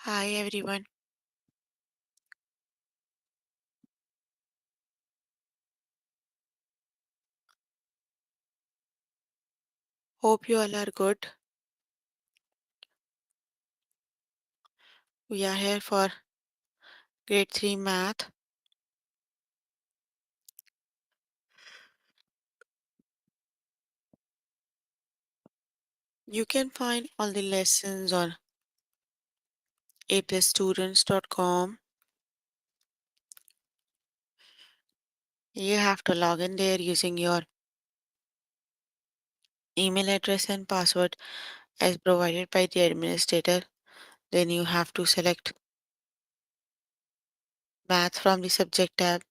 Hi everyone, hope you all are good. We are here for grade 3 math. You can find all the lessons on aplusstudents.com. You have to log in there using your email address and password as provided by the administrator. Then you have to select math from the subject tab,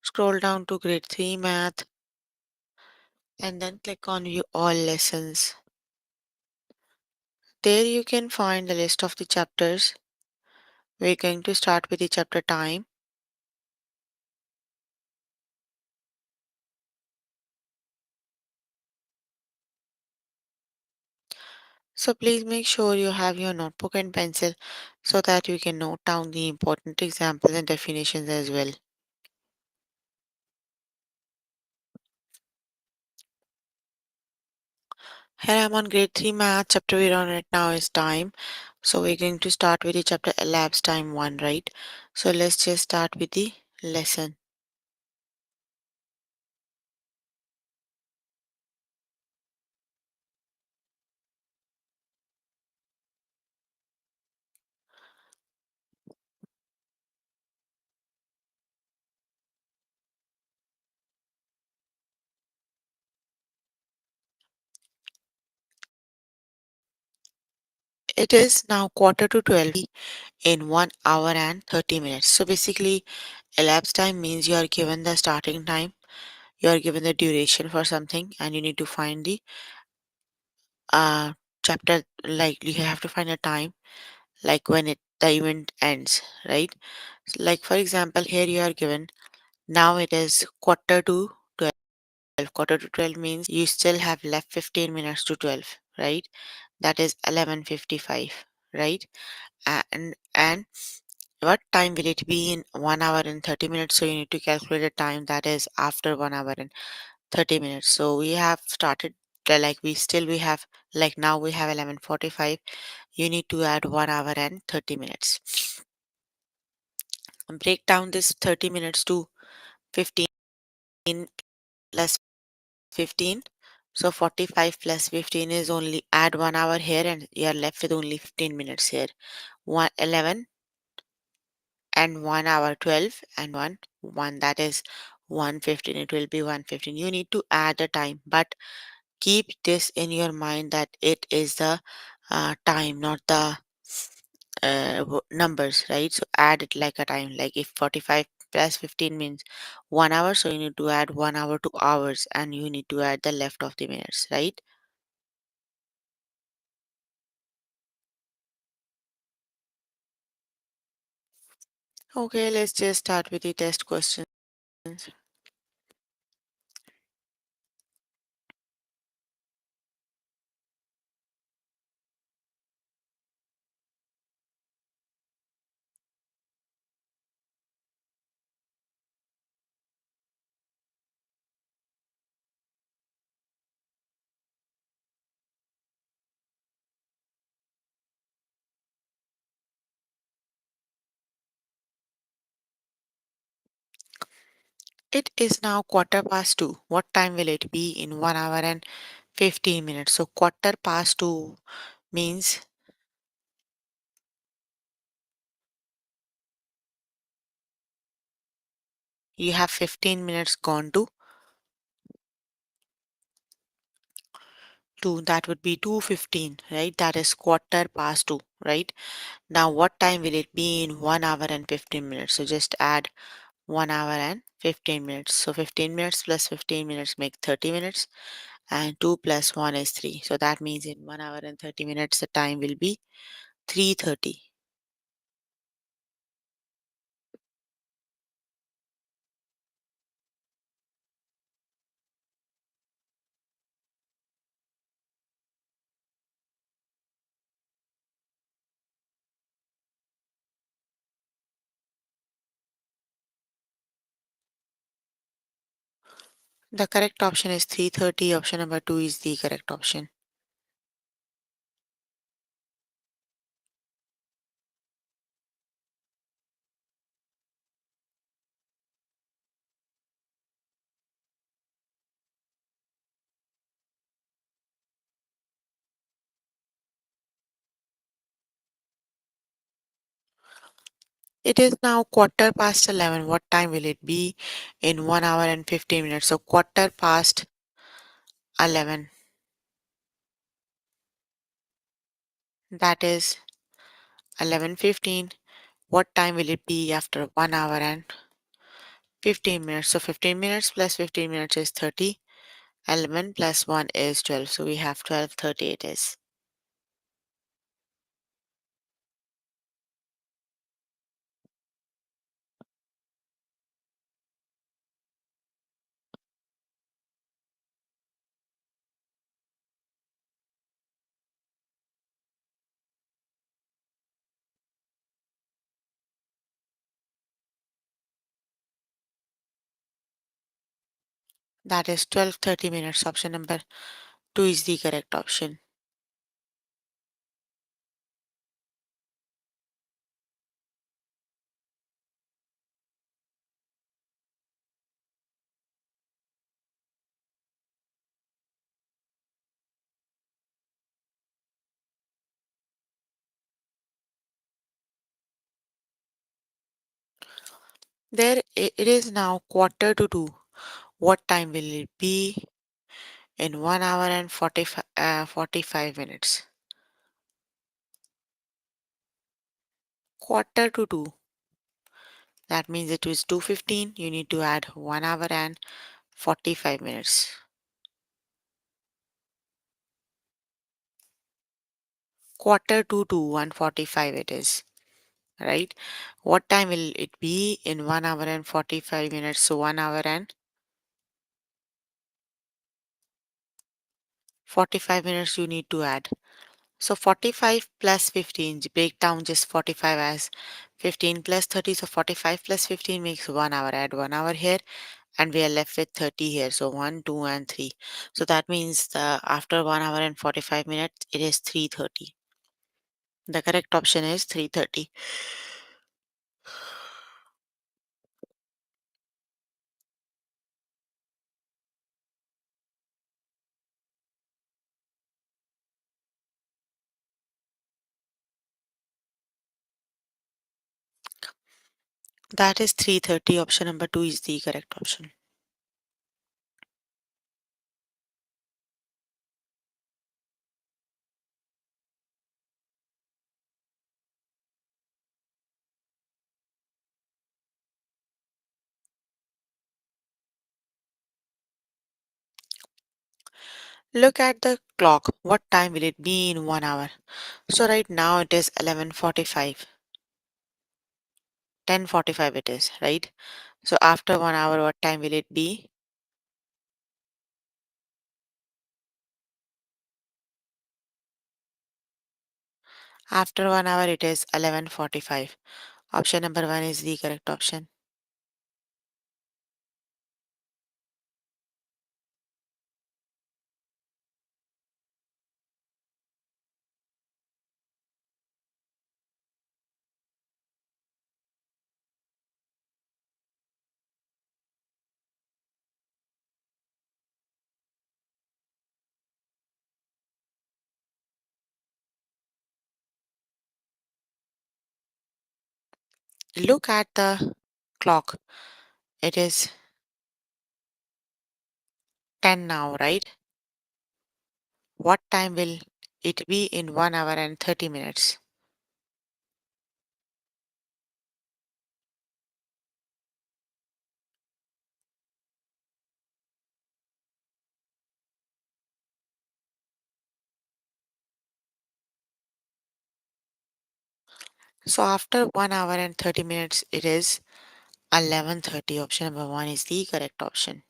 scroll down to grade 3 math, and then click on view all lessons. There you can find the list of the chapters. We're going to start with the chapter time. So please make sure you have your notebook and pencil so that you can note down the important examples and definitions as well. Here I'm on grade 3 math. Chapter we're on right now is time. So we're going to start with the chapter elapsed time 1, right? So let's just start with the lesson. It is now quarter to 12 in 1 hour and 30 minutes. So basically elapsed time means you are given the starting time, you are given the duration for something, and you need to find the uh chapter, like you have to find a time like when the event ends, right? Like for example, here you are given now it is quarter to 12. Quarter to 12 means you still have left 15 minutes to 12, right? That is 11:55, right? And what time will it be in 1 hour and 30 minutes? So you need to calculate the time that is after 1 hour and 30 minutes. So we have started like we have, like now we have 11:45. You need to add 1 hour and 30 minutes. Break down this 30 minutes to 15 plus 15. So 45 plus 15 is only add 1 hour here and you are left with only 15 minutes here. 11 and 1 hour 12 and 1 that is 115. It will be 115. You need to add the time, but keep this in your mind that it is the time, not the numbers, right? So add it like a time. Like if 45 plus 15 means 1 hour, so you need to add 1 hour to hours and you need to add the left of the minutes, right? Okay, let's just start with the test questions. It is now quarter past 2. What time will it be in 1 hour and 15 minutes? So quarter past 2 means you have 15 minutes gone to 2. That would be 2:15, right? That is quarter past 2, right? Now what time will it be in 1 hour and 15 minutes? So just add 1 hour and 15 minutes. So 15 minutes plus 15 minutes make 30 minutes and 2 plus 1 is 3. So that means in 1 hour and 30 minutes the time will be 3:30. The correct option is 3:30. Option number 2 is the correct option. It is now quarter past 11. What time will it be in 1 hour and 15 minutes? So quarter past 11. That is 11:15. What time will it be after 1 hour and 15 minutes? So 15 minutes plus 15 minutes is 30. 11 plus 1 is 12. So we have 12:30 it is. That is 12:30 minutes. Option number 2 is the correct option. It is now quarter to 2. What time will it be in 1 hour and 45 minutes? Quarter to 2. That means it is 2:15. You need to add 1 hour and 45 minutes. Quarter to 1:45 it is, right? What time will it be in 1 hour and 45 minutes? So 1 hour and 45 minutes you need to add. So 45 plus 15, break down just 45 as 15 plus 30. So 45 plus 15 makes 1 hour. Add 1 hour here and we are left with 30 here. So 1, 2 and 3. So that means after 1 hour and 45 minutes, it is 3:30. The correct option is 3:30. That is 3:30. Option number 2 is the correct option. Look at the clock. What time will it be in 1 hour? So right now it is 11:45. 10:45 it is, right? So after 1 hour, what time will it be? After 1 hour, it is 11:45. Option number 1 is the correct option. Look at the clock. It is 10 now, right? What time will it be in 1 hour and 30 minutes? So after 1 hour and 30 minutes, it is 11:30. Option number 1 is the correct option.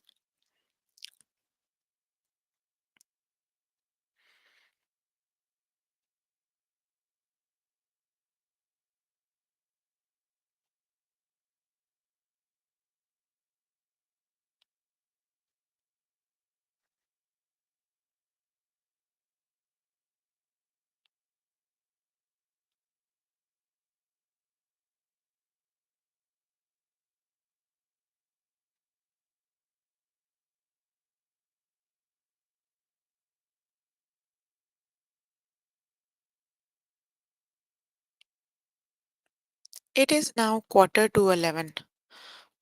It is now quarter to 11.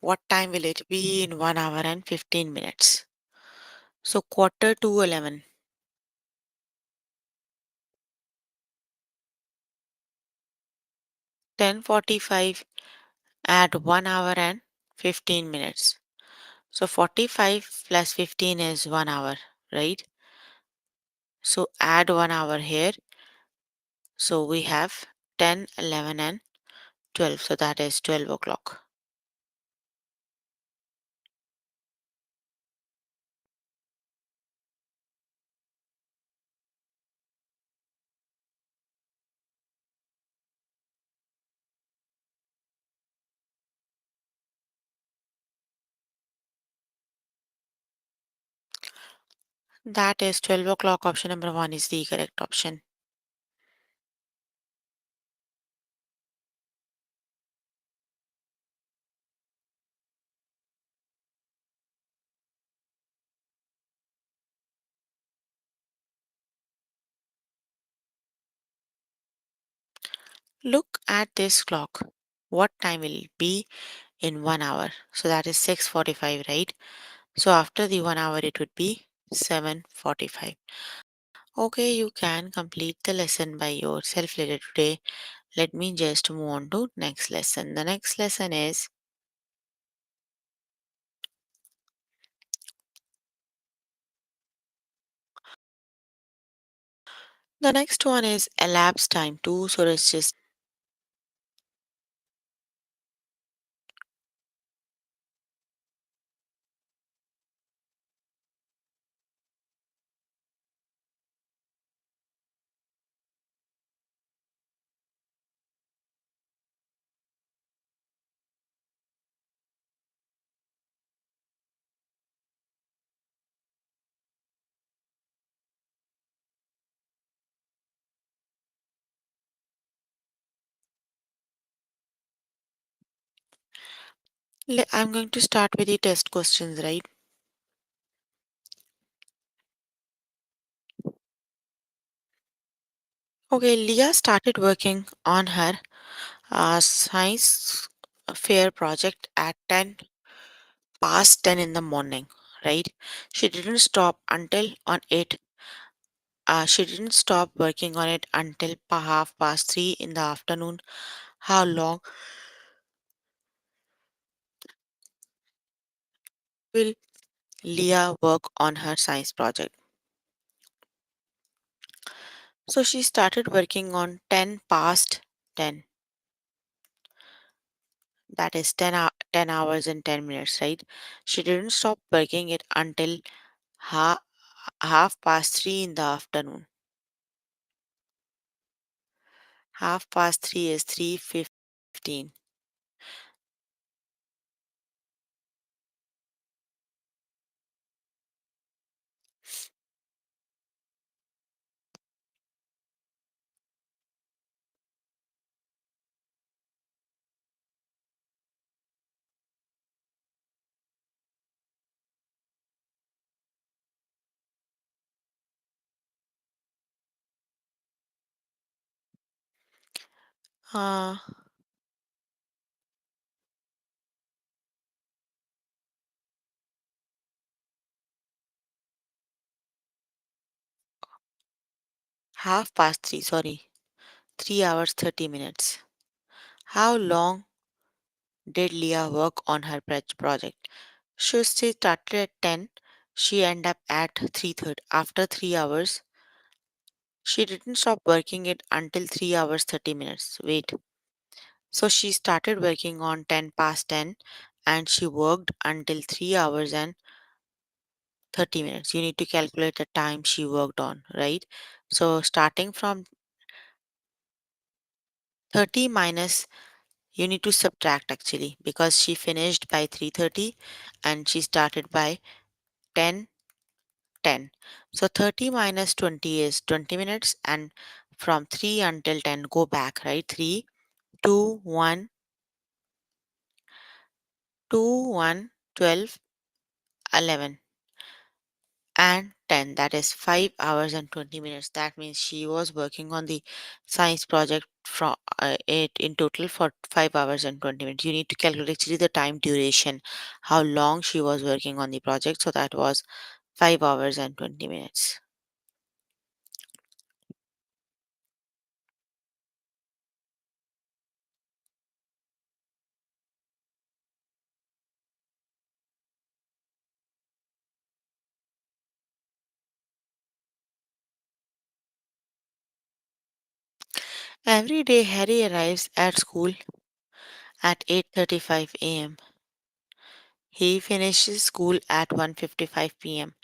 What time will it be in 1 hour and 15 minutes? So quarter to 11, 10:45 at 1 hour and 15 minutes. So 45 plus 15 is 1 hour, right? So add 1 hour here. So we have 10, 11 and 12. So that is 12 o'clock. That is 12 o'clock. Option number one is the correct option. Look at this clock. What time will it be in 1 hour? So that is 6:45, right? So after the 1 hour, it would be 7:45. Okay, you can complete the lesson by yourself later today. Let me just move on to next lesson. The next lesson is the next one is elapsed time 2. So let's just I'm going to start with the test questions, right? Okay, Leah started working on her science fair project at 10 past 10 in the morning, right? She didn't stop until on 8. She didn't stop working on it until half past 3 in the afternoon. How long will Leah work on her science project? So she started working on 10 past 10. That is 10 hours and 10 minutes, right? She didn't stop working it until ha- half past 3 in the afternoon. Half past 3 is 3:15. Uh, Half past 3, sorry. 3 hours 30 minutes. How long did Leah work on her project? She started at 10. She ended up at 3:30. After 3 hours, she didn't stop working it until 3 hours 30 minutes. Wait. So she started working on 10 past 10 and she worked until 3 hours and 30 minutes. You need to calculate the time she worked on, right? So starting from 30 minus, you need to subtract actually because she finished by 3:30 and she started by 10 10. So 30 minus 20 is 20 minutes, and from 3 until 10 go back, right? 3, 2, 1, 2, 1, 12, 11. and 10, that is 5 hours and 20 minutes. That means she was working on the science project from it in total for 5 hours and 20 minutes. You need to calculate actually the time duration, how long she was working on the project. So that was 5 hours and 20 minutes. Every day Harry arrives at school at 8:35 a.m. He finishes school at 1:55 p.m.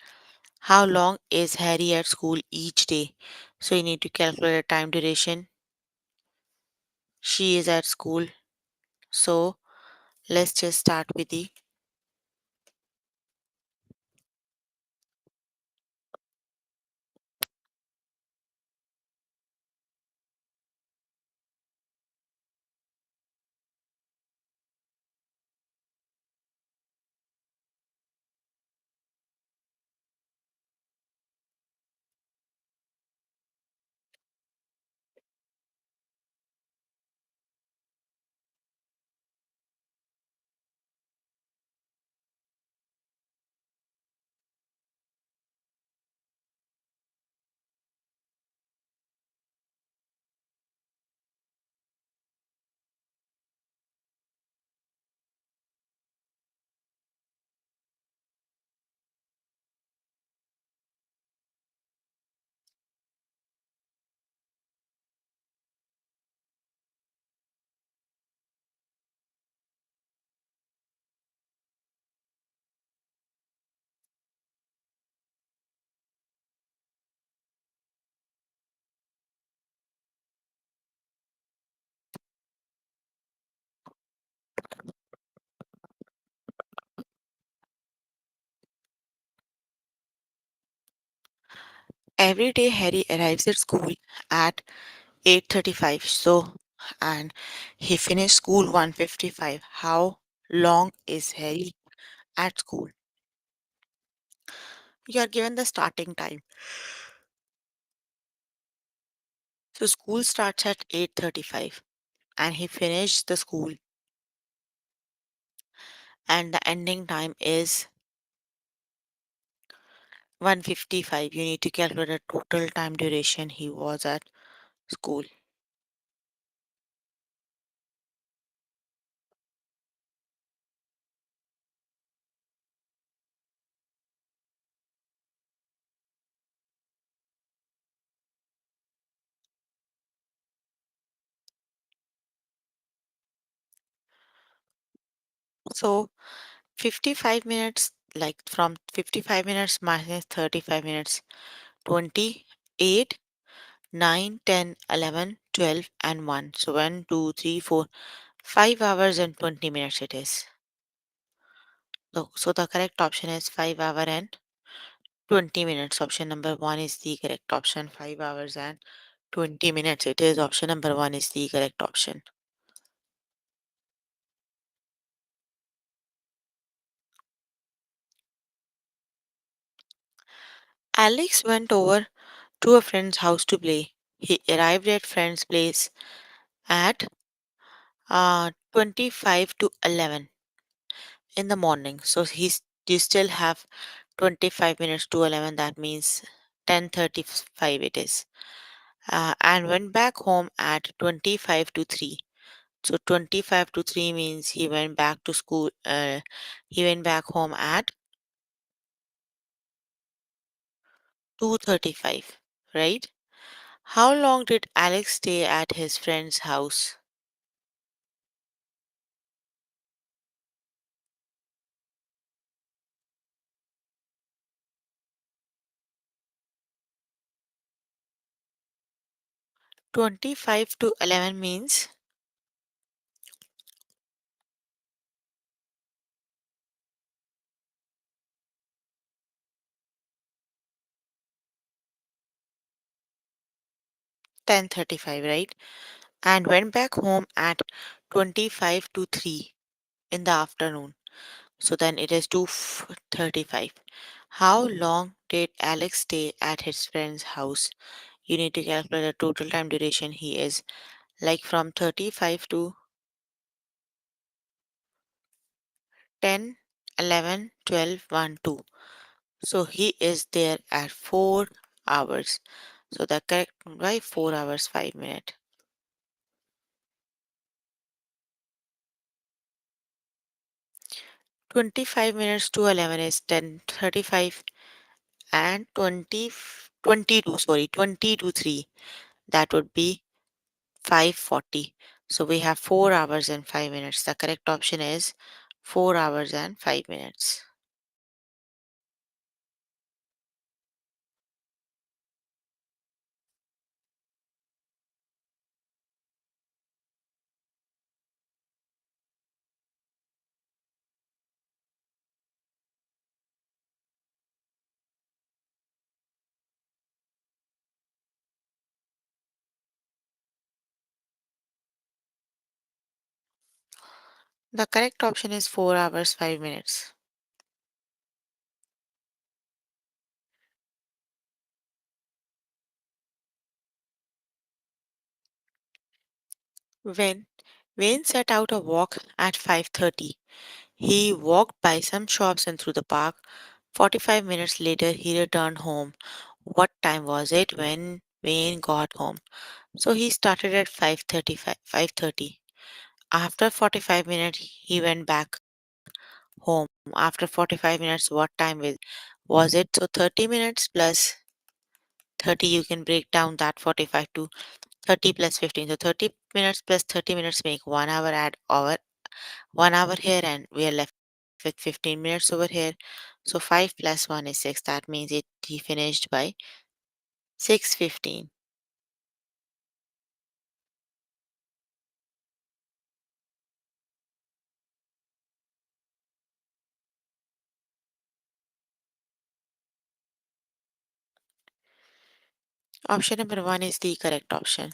How long is Harry at school each day? So you need to calculate the time duration. She is at school. So let's just start with the every day Harry arrives at school at 8:35. So and he finished school 1:55. How long is Harry at school? You are given the starting time. So school starts at 8:35 and he finished the school and the ending time is 1:55. You need to calculate the total time duration he was at school. So 55 minutes, like from 55 minutes minus 35 minutes, 28, 9, 10, 11, 12, and 1. So 1, 2, 3, 4, 5 hours and 20 minutes it is. So the correct option is 5 hour and 20 minutes. Option number 1 is the correct option. 5 hours and 20 minutes. It is option number 1 is the correct option. Alex went over to a friend's house to play. He arrived at friend's place at 25 to 11 in the morning. So you still have 25 minutes to 11. That means 10:35 it is. And went back home at 25 to 3. So 25 to 3 means he went back to school. He went back home at 2:35, right? How long did Alex stay at his friend's house? 25 to 11 means 10:35, right? And went back home at 25 to 3 in the afternoon. So then it is 2:35. How long did Alex stay at his friend's house? You need to calculate the total time duration he is, like from 35 to 10, 11, 12, 1, 2. So he is there at 4 hours. So the correct right 4 hours 5 minutes. 25 minutes to 11 is 10:35 and 22, sorry, 20 to 3. That would be 5:40. So we have 4 hours and 5 minutes. The correct option is 4 hours and 5 minutes. The correct option is 4 hours 5 minutes. When Wayne set out a walk at 5:30, he walked by some shops and through the park. 45 minutes later, he returned home. What time was it when Wayne got home? So he started at 5:30. After 45 minutes, he went back home. After 45 minutes, what time was it? So 30 minutes plus 30, you can break down that 45 to 30 plus 15. So 30 minutes plus 30 minutes make 1 hour, add over 1 hour here, and we are left with 15 minutes over here. So 5 plus 1 is 6. That means he finished by 6:15. Option number 1 is the correct option.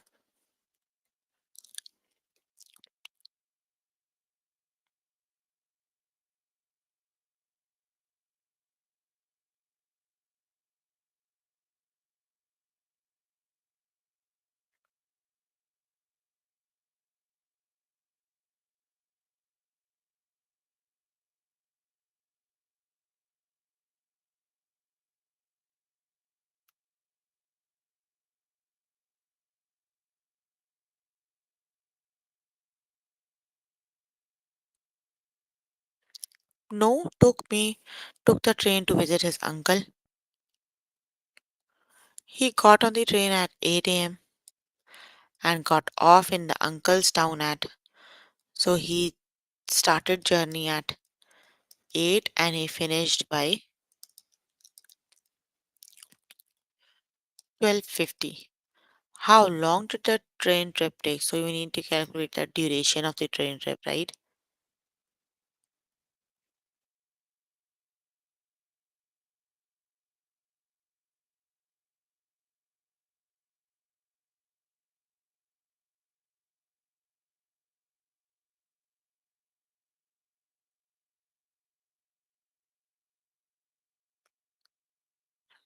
No, took the train to visit his uncle. He got on the train at 8 a.m. and got off in the uncle's town at, so he started journey at 8 and he finished by 12:50. How long did the train trip take? So you need to calculate the duration of the train trip, right?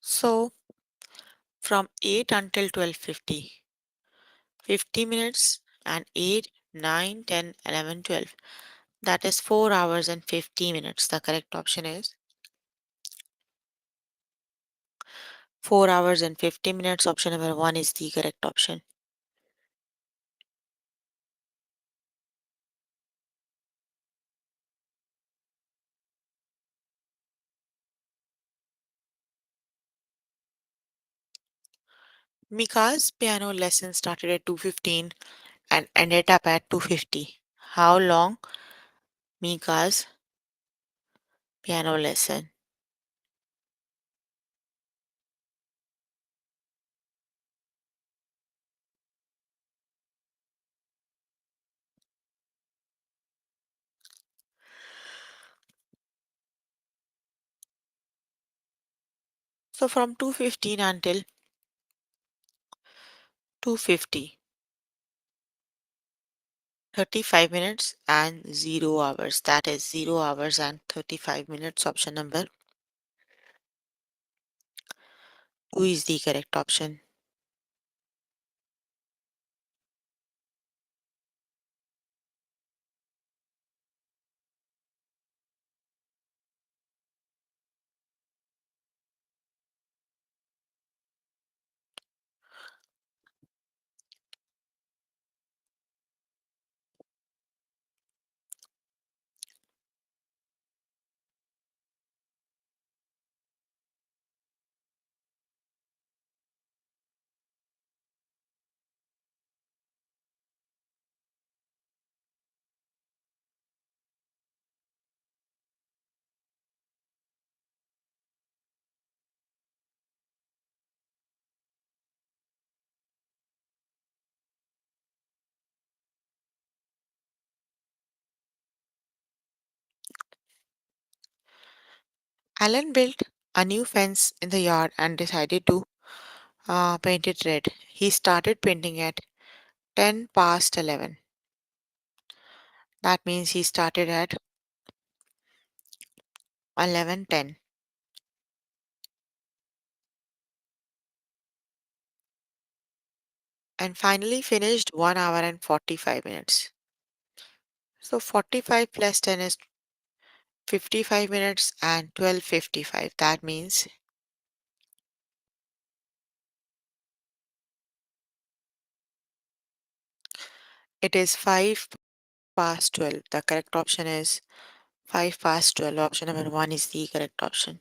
So from 8 until 12:50, 50 minutes, and 8, 9, 10, 11, 12. That is 4 hours and 50 minutes. The correct option is 4 hours and 50 minutes. Option number 1 is the correct option. Mika's piano lesson started at 2:15 and ended up at 2:50. How long Mika's piano lesson? So from 2:15 until 2:50, 35 minutes and 0 hours. That is 0 hours and 35 minutes. Option number 2 is the correct option. Alan built a new fence in the yard and decided to paint it red. He started painting at 10 past 11. That means he started at 11:10 and finally finished 1 hour and 45 minutes. So 45 plus 10 is 55 minutes and 12:55. That means it is 5 past 12. The correct option is 5 past 12. Option number 1 is the correct option.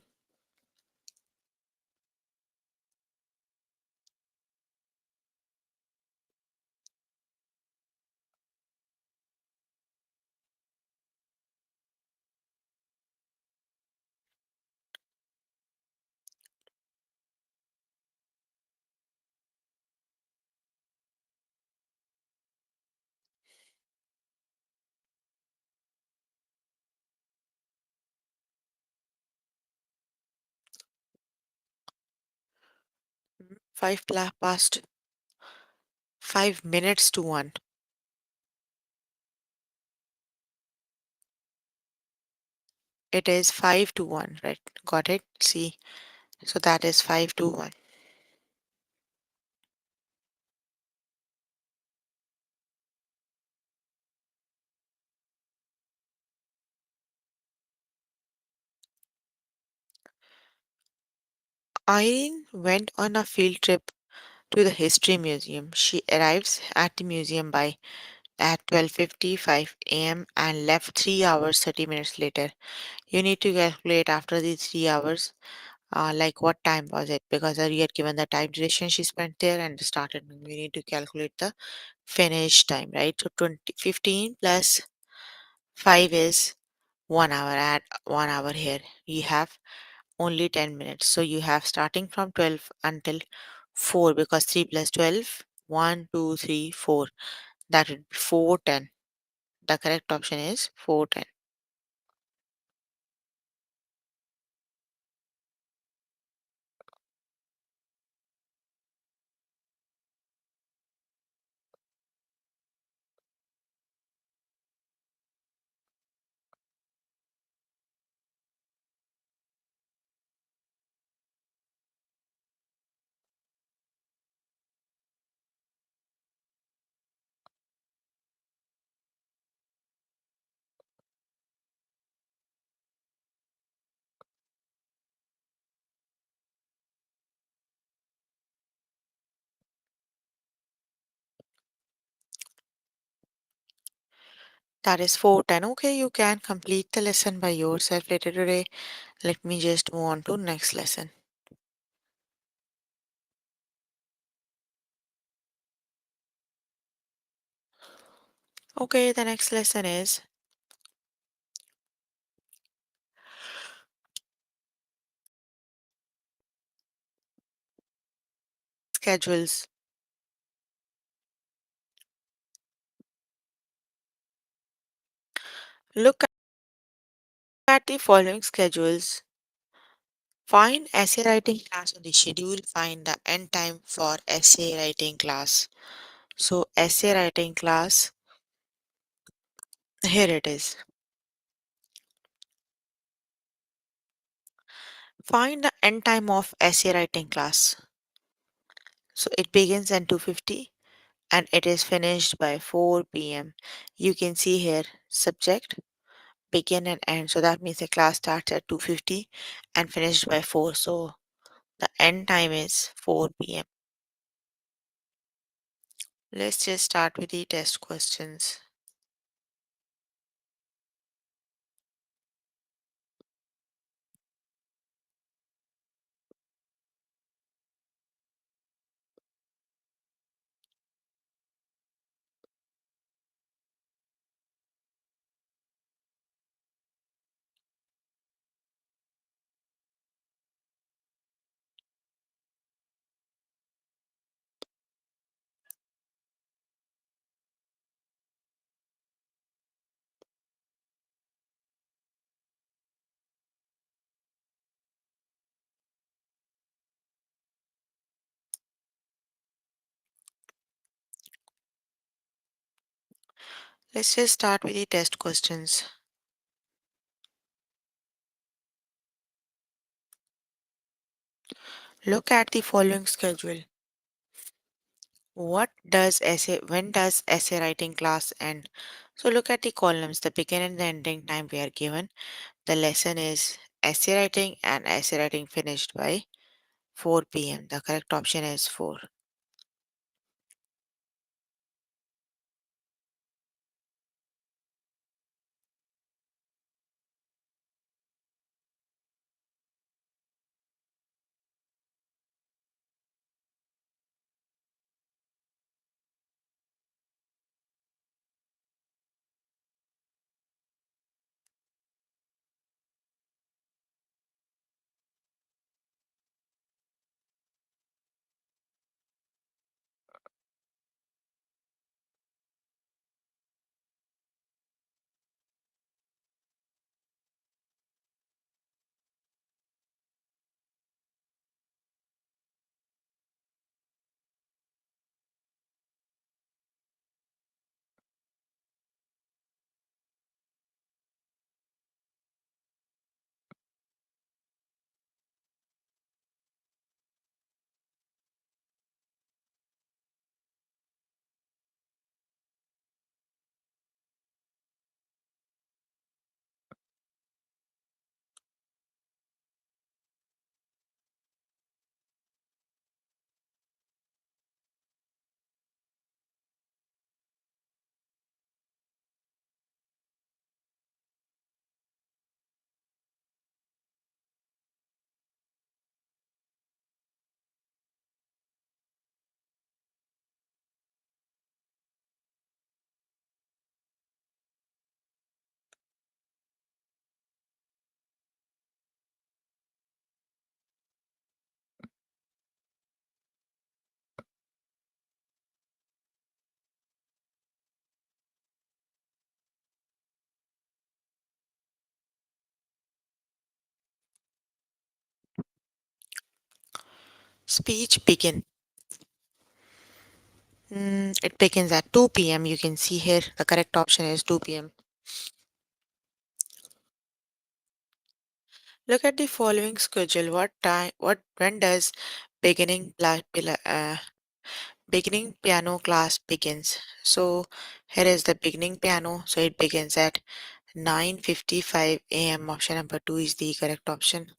5 past 5 minutes to 1. It is 5 to 1, right? Got it? See. So that is 5 to 1. Irene went on a field trip to the History Museum. She arrives at the museum by at 12:55 a.m. and left 3 hours 30 minutes later. You need to calculate after the 3 hours, like what time was it? Because you had given the time duration she spent there and the started. We need to calculate the finish time, right? So 15 plus 5 is 1 hour. Add 1 hour here. You have only 10 minutes. So you have starting from 12 until 4 because 3 plus 12, 1, 2, 3, 4. That would be 4:10. The correct option is 4:10. That is 4:10. Okay, you can complete the lesson by yourself later today. Let me just move on to next lesson. Okay, the next lesson is schedules. Look at the following schedules. Find essay writing class on the schedule. Find the end time for essay writing class. So, essay writing class, here it is. Find the end time of essay writing class. So it begins at 2:50 and it is finished by 4 p.m. You can see here subject, begin and end. So that means the class starts at 2:50 and finished by 4. So the end time is 4 p.m. Let's just start with the test questions. Let's just start with the test questions. Look at the following schedule. When does essay writing class end? So look at the columns, the begin and the ending time we are given. The lesson is essay writing finished by 4 p.m. The correct option is 4. Speech begin. It begins at 2 p.m. You can see here the correct option is 2 p.m. Look at the following schedule. When does beginning beginning piano class begins? So here is the beginning piano. So it begins at 9:55 a.m. Option number 2 is the correct option.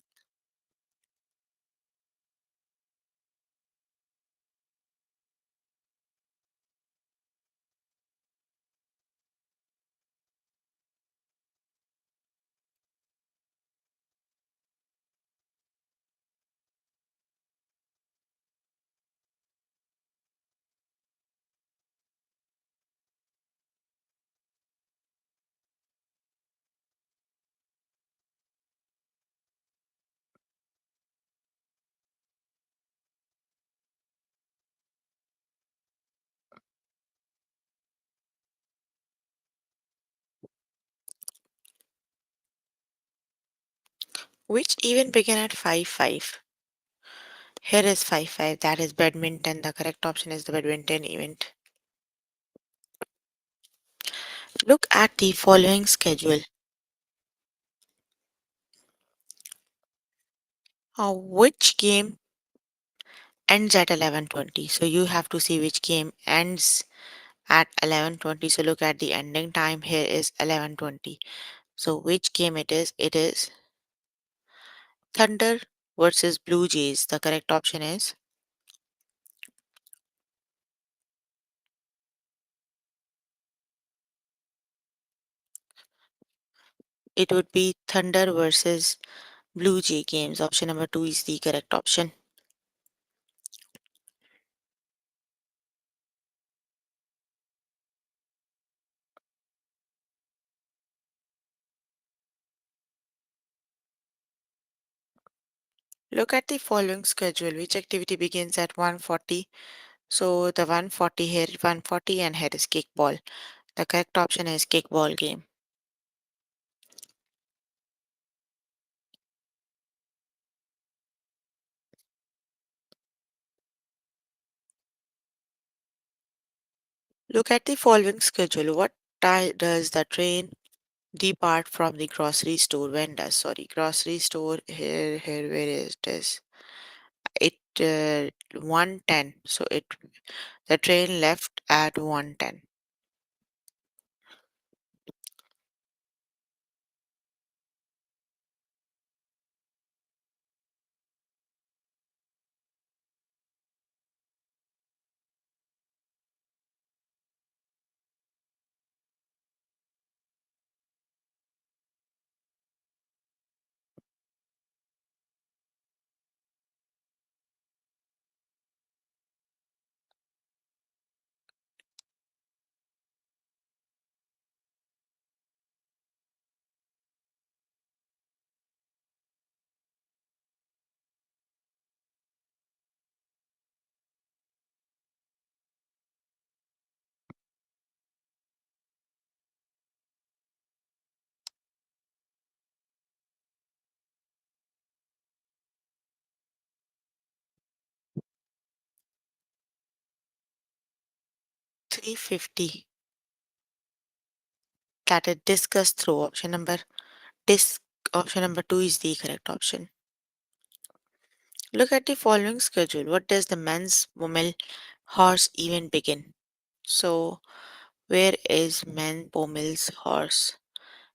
Which event began at 5:05? Here is 5:05. That is badminton. The correct option is the badminton event. Look at the following schedule. Which game ends at 11:20. So you have to see which game ends at 11:20. So look at the ending time here is 11:20. So which game it is? It is Thunder versus Blue Jays. The correct option is it would be Thunder versus Blue Jay games. Option number 2 is the correct option. Look at the following schedule. Which activity begins at 1:40? So the 1:40 here, 1:40 and here is kickball. The correct option is kickball game. Look at the following schedule. What time does the train depart from the grocery store? When does, sorry, grocery store here, where is this? It 1:10. So the train left at 1:10. 3:50. That is discuss through. Disc option number 2 is the correct option. Look at the following schedule. What does the men's Pommel horse event begin? So where is men Pommel's horse?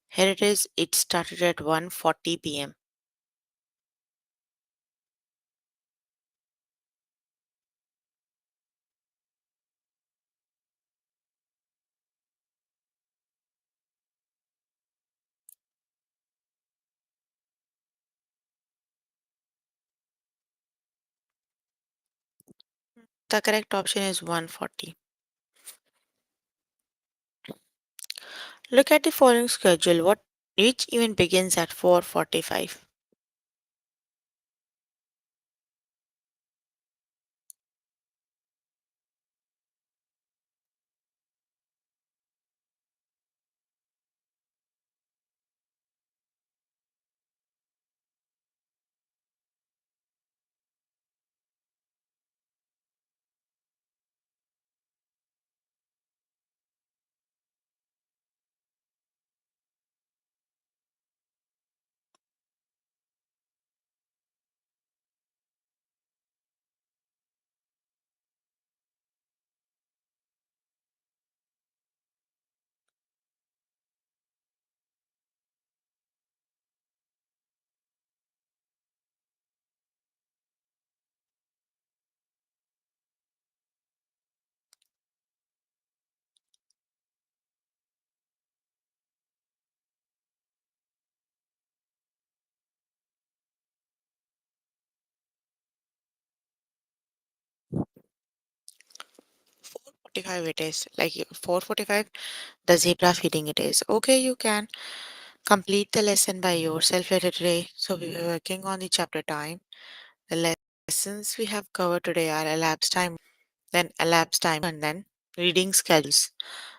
Here it is. It started at 1:40 p.m. The correct option is 1:40. Look at the following schedule. What Which event begins at 4:45? Four 45 it is. Like 4:45, the zebra feeding it is. Okay, you can complete the lesson by yourself later today. So we were working on the chapter time. The lessons we have covered today are elapsed time, and then reading schedules.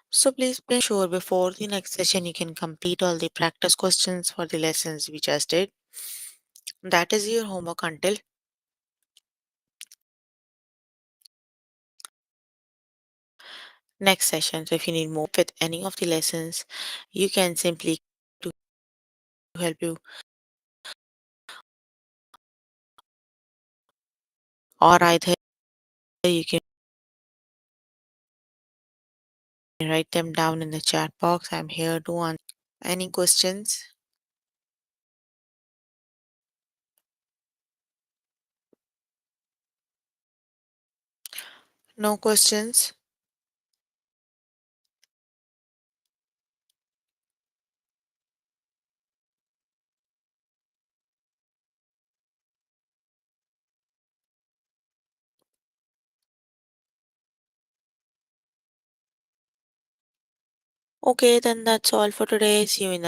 So please make sure before the next session you can complete all the practice questions for the lessons we just did. That is your homework until next session. So if you need more with any of the lessons, you can simply to help you or either You can write them down in the chat box. I'm here to answer any questions. No questions. Okay, then that's all for today. See you in the